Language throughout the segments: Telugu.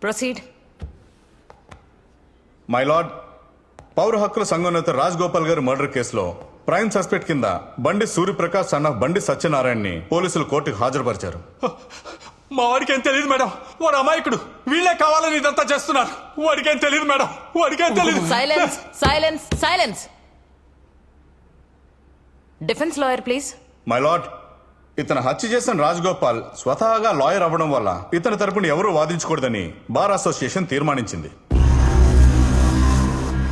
ప్రొసీడ్. మై లార్డ్, పౌర హక్కుల సంఘం నేత రాజ్ గోపాల్ గారి మర్డర్ కేసులో ప్రైమ్ సస్పెక్ట్ కింద బండి సూర్యప్రకాష్ సన్ ఆఫ్ బండి సత్యనారాయణని పోలీసులు కోర్టుకు హాజరుపరిచారు. మా వాడికి ఏం తెలియదు మేడం, వాడు అమాయకుడు. వీళ్ళే కావాలని ఇదంతా చేస్తున్నారు. వాడికి ఏం తెలియదు మేడం, వాడికి ఏం తెలియదు. Silence silence silence. Defence lawyer please. My lord, ఇతను హత్య చేసిన రాజ్ గోపాల్ స్వతహాగా లాయర్ అవ్వడం వల్ల ఇతని తరపున ఎవరూ వాదించకూడదని బార్ అసోసియేషన్ తీర్మానించింది.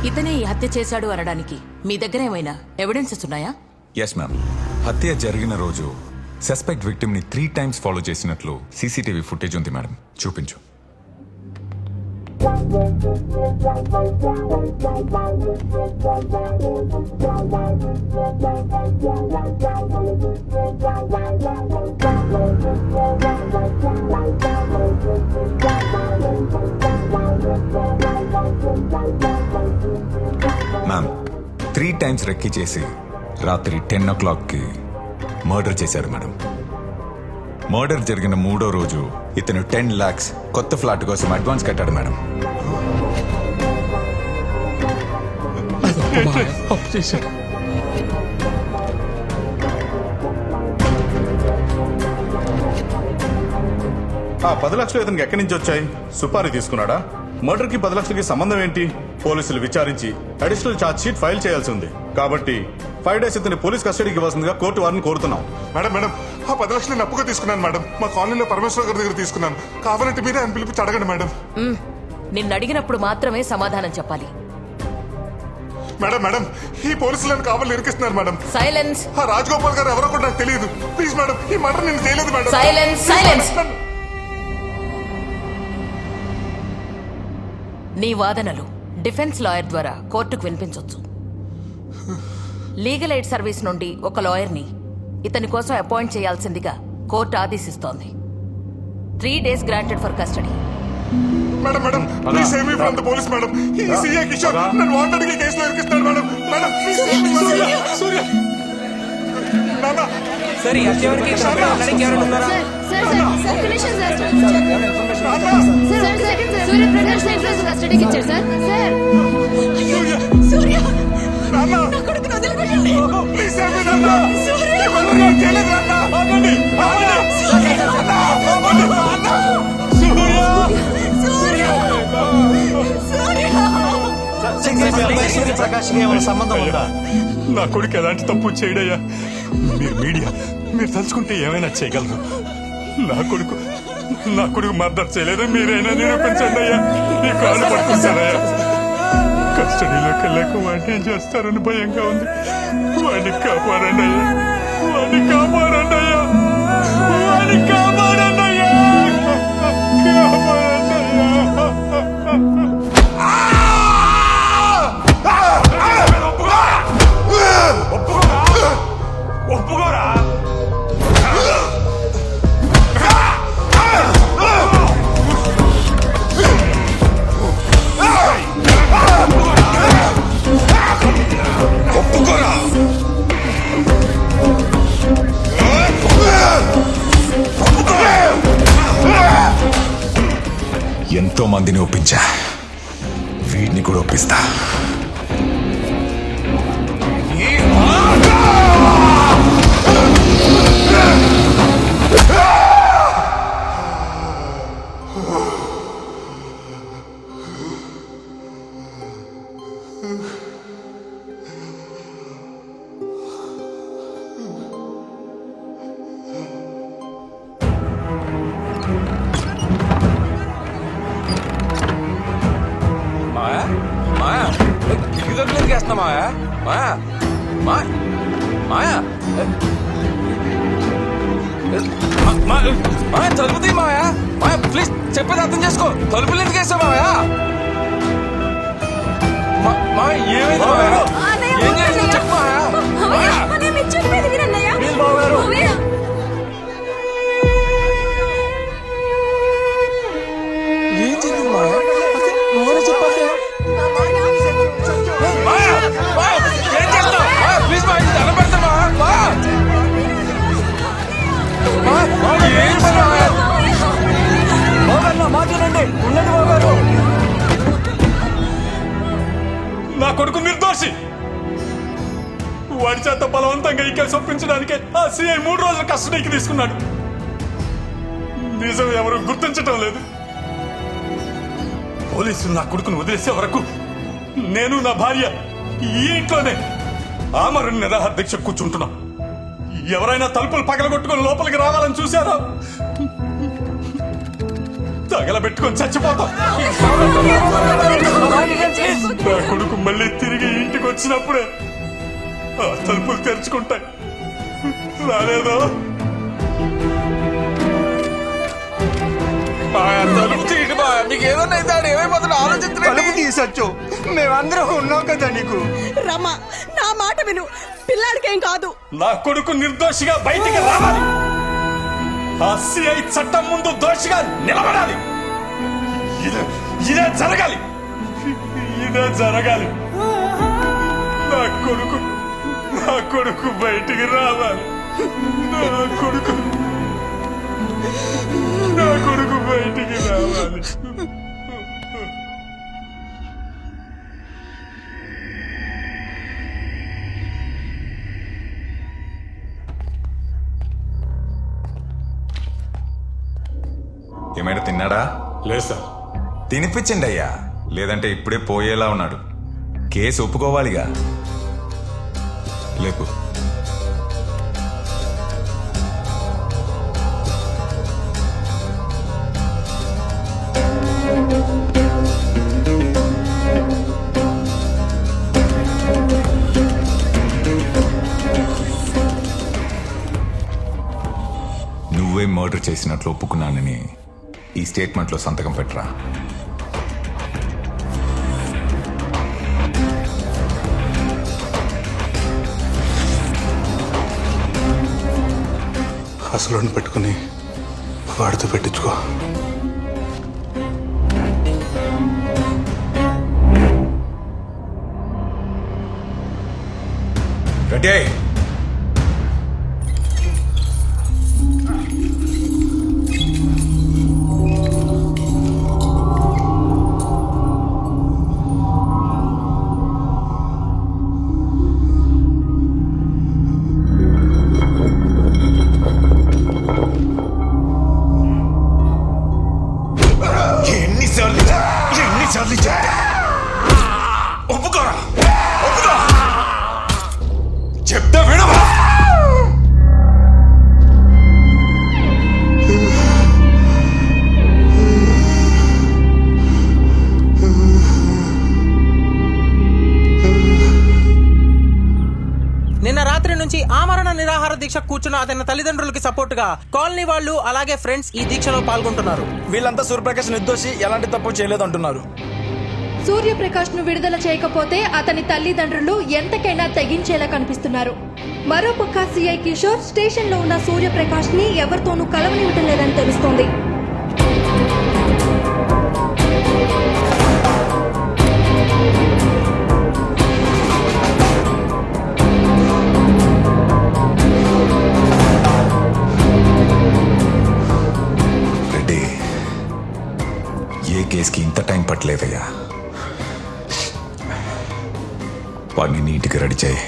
ఇతనే ఈ హత్య చేశాడు అనడానికి మీ దగ్గర ఏమైనా ఎవిడెన్సెస్ ఉన్నాయా? Yes ma'am. హత్య జరిగిన రోజు సస్పెక్ట్ విక్టిమ్ ని 3 times ఫాలో చేసినట్లు సీసీటీవీ ఫుటేజ్ ఉంది మేడం. చూపించు. మ్యామ్, 3 times రెక్కి చేసి రాత్రి 10 o'clockకి మర్డర్ చేశారు మేడం. మర్డర్ జరిగిన 3వ రోజు ఇతను 10 lakhs కొత్త ఫ్లాట్ కోసం అడ్వాన్స్ కట్టాడు మేడం. ఆ 10 లక్షలు ఇతనికి ఎక్కడి నుంచి వచ్చాయి? సుపారీ తీసుకున్నాడా? మర్డర్ కి 10 లక్షలకి సంబంధం ఏంటి? పోలీసులు విచారించి అడిషనల్ ఛార్జ్ షీట్ ఫైల్ చేయాల్సి ఉంది. కాబట్టి 5 days ఇతని పోలీస్ కస్టడీకి ఇవ్వాల్సిందిగా కోర్టు వారిని కోరుతున్నాం. మేడం, ఆ 10 లక్షలు నేను అప్పుగా తీసుకున్నాను మేడం. మా కాలనీలో పరమేశ్వర గారి దగ్గర తీసుకున్నాను. కావాలంటే మీరే ఆయన పిలిపించి అడగండి మేడం. నిన్ను అడిగినప్పుడు మాత్రమే సమాధానం చెప్పాలి. మేడం, ఈ పోలీసులను కావాలి ఇరికిస్తున్నారు మేడం. సైలెన్స్. ఆ రాజగోపాల్ గారు ఎవరో కూడా నాకు తెలియదు. ప్లీజ్ మేడం, ఈ మర్డర్ నేను చేయలేదు మేడం. Silence silence. నీ వాదనలు డిఫెన్స్ లాయర్ ద్వారా కోర్టుకు వినిపించవచ్చు. లీగల్ ఎయిడ్ సర్వీస్ నుండి ఒక లాయర్ని ఇతని కోసం అపాయింట్ చేయాల్సిందిగా కోర్టు ఆదేశిస్తోంది. 3 days granted for custody. Madam, please save me from the police madam. ఈ సీఐ కిషోర్ నన్ను వాంటెడ్ గా కేసులో ఇరికిస్తాడు madam. Please save me Surya. నాన్న సరే అత్యవరికి అడగడానికి ఎవరు ఉన్నారా? సూర్యప్రకాష్ ఇంట్రెస్ట్ కస్టడీకి ఇచ్చారు సార్. సూర్య నాన్న ప్లీజ్ సేవ్ మీ నాన్న. సూర్య చేయలేదు నాన్న. సూర్యప్రకాష్ ఏమైనా సంబంధం ఉందా? నా కొడుకు ఎలాంటి తప్పు చేయడయ్యా. మీరు మీడియా, మీరు తలుచుకుంటే ఏమైనా చేయగలరు. నా కొడుకు మర్డర్ చేయలేదు. మీరైనా నిరూపించండి అయ్యా. నీ కాలు పట్టుకుంటారయ్యా. కస్టడీలోకి వెళ్ళాక వాడిని ఏం చేస్తారని భయంగా ఉంది. వాడిని కాపాడండి అయ్యా. వాడిని కాపాడండి అయ్యా. వాడిని కాపాడండి అయ్యా. కాపాడండి ఒప్పుకోరా. ఎంతో మందిని ఒప్పించా, వీడిని కూడా ఒప్పిస్తా. తలుపు తీ మాయా. మాయా ప్లీజ్ చెప్పేది అర్థం చేసుకో. తలుపులు ఎందుకు వేసావు మాయా? మాయా ఏమైంది మాయా? ఏం చేసావు చెప్పు మాయా. ప్లీజ్ బావగారు. ఏం జరిగింది మాయా? నువ్వే చెప్పాలి. మాయా ఏం చేస్తావు? మాయా ప్లీజ్ మాయా దండం పెడతా మాయా. మాట్లాడండి, ఉండండి బాబు. చేత బలవంతంగా ఈ కేసు ఒప్పించడానికే ఆ సిఐ 3 రోజులు కస్టడీకి తీసుకున్నాడు. నిజం ఎవరు గుర్తించటం లేదు. పోలీసులు నా కొడుకును వదిలేసే వరకు నేను నా భార్య ఈ ఇంట్లోనే ఆమరణ నిరాహార దీక్ష కూర్చుంటున్నాం. ఎవరైనా తలుపులు పగలగొట్టుకొని లోపలికి రావాలని చూశారా? తగలబెట్టుకొని చచ్చిపోతాం. నా కొడుకు మళ్ళీ తిరిగి ఇంటికి వచ్చినప్పుడే ఆ తలుపులు తెరుచుకుంటాయి. రాలేదో తలుపు తీయండి మా. మీకు ఏదన్నా అయితే ఆడు ఏమైపోతున్నా ఆలోచించండి. తలుపు తీసొచ్చు, మేమందరం ఉన్నాం కదా నీకు. రమ్మా, నా మాట విను, పిల్లాడికేం కాదు. నా కొడుకు నిర్దోషిగా బయటికి రావాలి. ఆ సిఐ చట్టం ముందు దోషిగా నిలబడాలి. ఇదే జరగాలి. ఇదే జరగాలి. నా కొడుకు బయటికి రావాలి. నా కొడుకు బయటికి రావాలి. ఏమైనా తిన్నాడా? లేదు సార్. తినిపించండి అయ్యా, లేదంటే ఇప్పుడే పోయేలా ఉన్నాడు. కేసు ఒప్పుకోవాలిగా. లేపు. నువ్వే మర్డర్ చేసినట్లు ఒప్పుకున్నానని ఈ స్టేట్మెంట్లో సంతకం పెట్టరా. అసలు పెట్టుకుని వాడితో పెట్టించుకో. రెడీ. ఎన్నిసార్లు ఒప్పుకోరా? ఒప్పుకో. చెప్తే వినవా? నిన్న రాత్రి నుంచి ఆమరణ నిరాహార దీక్ష కూర్చున్న అతని తల్లిదండ్రులకి సపోర్ట్ గా కాలనీ వాళ్ళు అలాగే ఫ్రెండ్స్ ఈ దీక్షలో పాల్గొంటున్నారు. వీళ్ళంతా సూర్యప్రకాష్ నిర్దోషి, ఎలాంటి తప్పు చేయలేదు అంటున్నారు. సూర్యప్రకాష్ ను విడుదల చేయకపోతే అతని తల్లిదండ్రులు ఎంతకైనా తెగించేలా కనిపిస్తున్నారు. మరోపక్క సిఐ కిషోర్ స్టేషన్ లో ఉన్న సూర్యప్రకాష్ ని ఎవరితోనూ కలవనివ్వటం లేదని తెలుస్తోంది. రెడ్డి, ఏ కేసుకి ఇంత టైం పట్టలేదయ్యా. వాడిని నీట్గా రెడీ చేయి.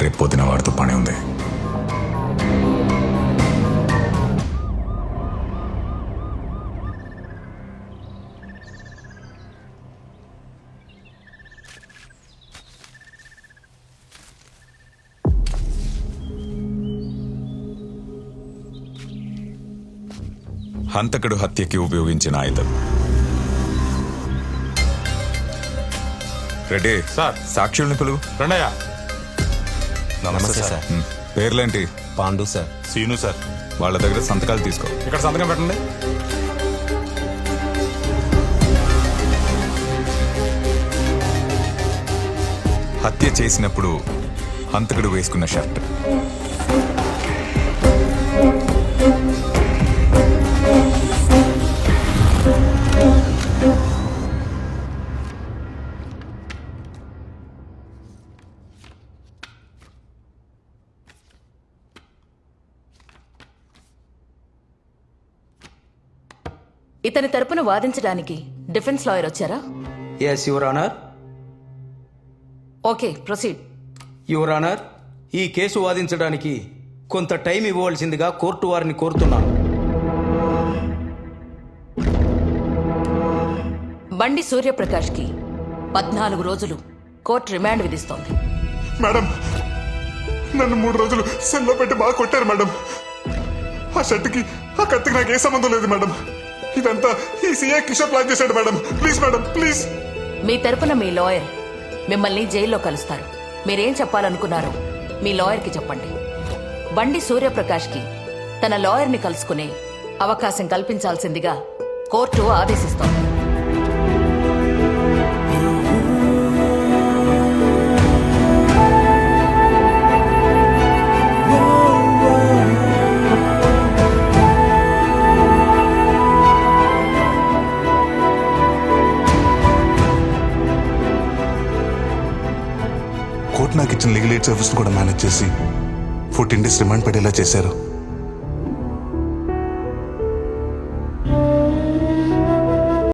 రేపు పొద్దున వాడితో పని ఉంది. హంతకుడు హత్యకి ఉపయోగించిన ఆయుధం. రెడ్డి సార్. సాక్షుల్ని పిలువు. రండయ్య. నమస్తే సార్. పేర్లేంటి? పాండు సార్. సీను సార్. వాళ్ళ దగ్గర సంతకాలు తీసుకో. ఇక్కడ సంతకం పెట్టండి. హత్య చేసినప్పుడు హంతకుడు వేసుకున్న షర్ట్. ఇతని తరపున వాదించడానికి డిఫెన్స్ లాయర్ వచ్చారా? Yes your honour. Okay, proceed. Your honour, ఈ కేసు వాదించడానికి కొంత టైం ఇవ్వవలసిందిగా కోర్టు వారిని కోరుతున్నాను. బండి సూర్యప్రకాష్కి 14 రోజులు కోర్టు రిమాండ్ విధిస్తోంది. మేడం నన్ను 3 రోజులు సెల్లో పెట్టి బాగా కొట్టారు మేడం. ఆ షర్ట్కి ఆ కత్తికి నాకు ఏ సంబంధం లేదు మేడం. ఇదంతా ఈ సీఐ కిషోర్ ప్లాన్ చేశాడు మేడం. Please madam please. మీ తరపున మీ లాయర్ మిమ్మల్ని జైల్లో కలుస్తారు. మీరేం చెప్పాలనుకున్నారో మీ లాయర్కి చెప్పండి. బండి సూర్యప్రకాష్కి తన లాయర్ని కలుసుకునే అవకాశం కల్పించాల్సిందిగా కోర్టు ఆదేశిస్తోంది. కోర్టు నాకు ఇచ్చిన లీగల్ ఎయిడ్ సర్వీస్ కూడా మేనేజ్ చేసి 14 డేస్ రిమాండ్ పడేలా చేశారు.